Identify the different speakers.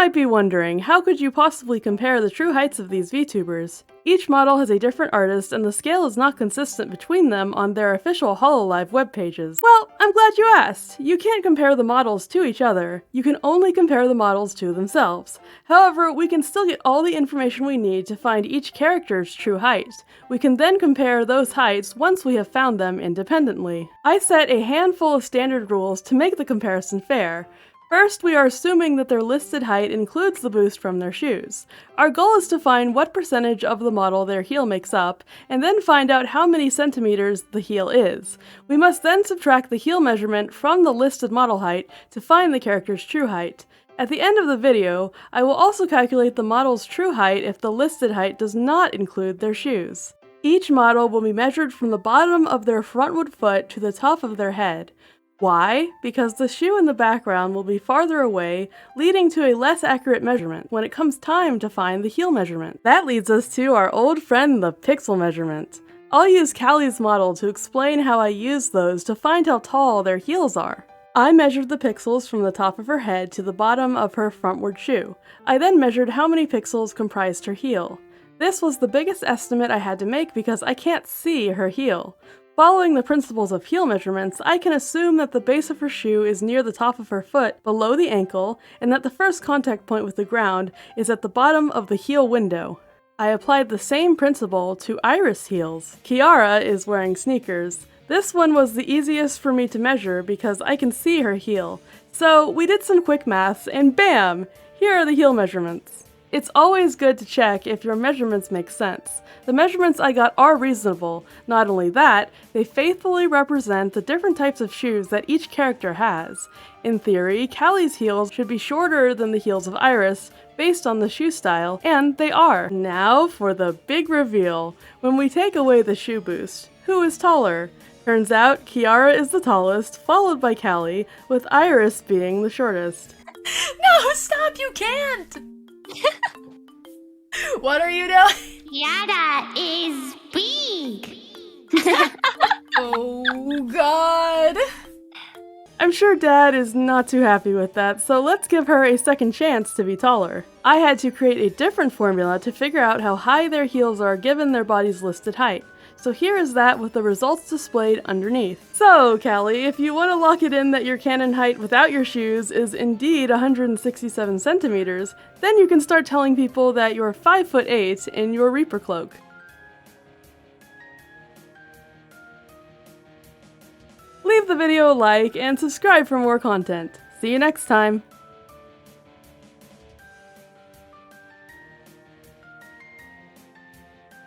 Speaker 1: might be wondering, how could you possibly compare the true heights of these VTubers? Each model has a different artist and the scale is not consistent between them on their official Hololive web pages. Well, I'm glad you asked! You can't compare the models to each other. You can only compare the models to themselves. However, we can still get all the information we need to find each character's true height. We can then compare those heights once we have found them independently. I set a handful of standard rules to make the comparison fair. First, we are assuming that their listed height includes the boost from their shoes. Our goal is to find what percentage of the model their heel makes up, and then find out how many centimeters the heel is. We must then subtract the heel measurement from the listed model height to find the character's true height. At the end of the video, I will also calculate the model's true height if the listed height does not include their shoes. Each model will be measured from the bottom of their frontward foot to the top of their head. Why? Because the shoe in the background will be farther away, leading to a less accurate measurement when it comes time to find the heel measurement. That leads us to our old friend, the pixel measurement. I'll use Calli's model to explain how I use those to find how tall their heels are. I measured the pixels from the top of her head to the bottom of her frontward shoe. I then measured how many pixels comprised her heel. This was the biggest estimate I had to make because I can't see her heel. Following the principles of heel measurements, I can assume that the base of her shoe is near the top of her foot, below the ankle, and that the first contact point with the ground is at the bottom of the heel window. I applied the same principle to IRyS heels. Kiara is wearing sneakers. This one was the easiest for me to measure because I can see her heel. So we did some quick maths, and bam! Here are the heel measurements. It's always good to check if your measurements make sense. The measurements I got are reasonable. Not only that, they faithfully represent the different types of shoes that each character has. In theory, Calli's heels should be shorter than the heels of IRyS based on the shoe style, and they are. Now for the big reveal. When we take away the shoe boost, who is taller? Turns out Kiara is the tallest, followed by Calli, with IRyS being the shortest.
Speaker 2: No, stop, you can't! What are you doing?
Speaker 3: Kiara is big.
Speaker 2: Oh god.
Speaker 1: I'm sure Dad is not too happy with that, so let's give her a second chance to be taller. I had to create a different formula to figure out how high their heels are given their body's listed height. So here is that with the results displayed underneath. So, Calli, if you want to lock it in that your canon height without your shoes is indeed 167 centimeters, then you can start telling people that you're 5'8" in your Reaper cloak. Leave the video a like and subscribe for more content. See you next time!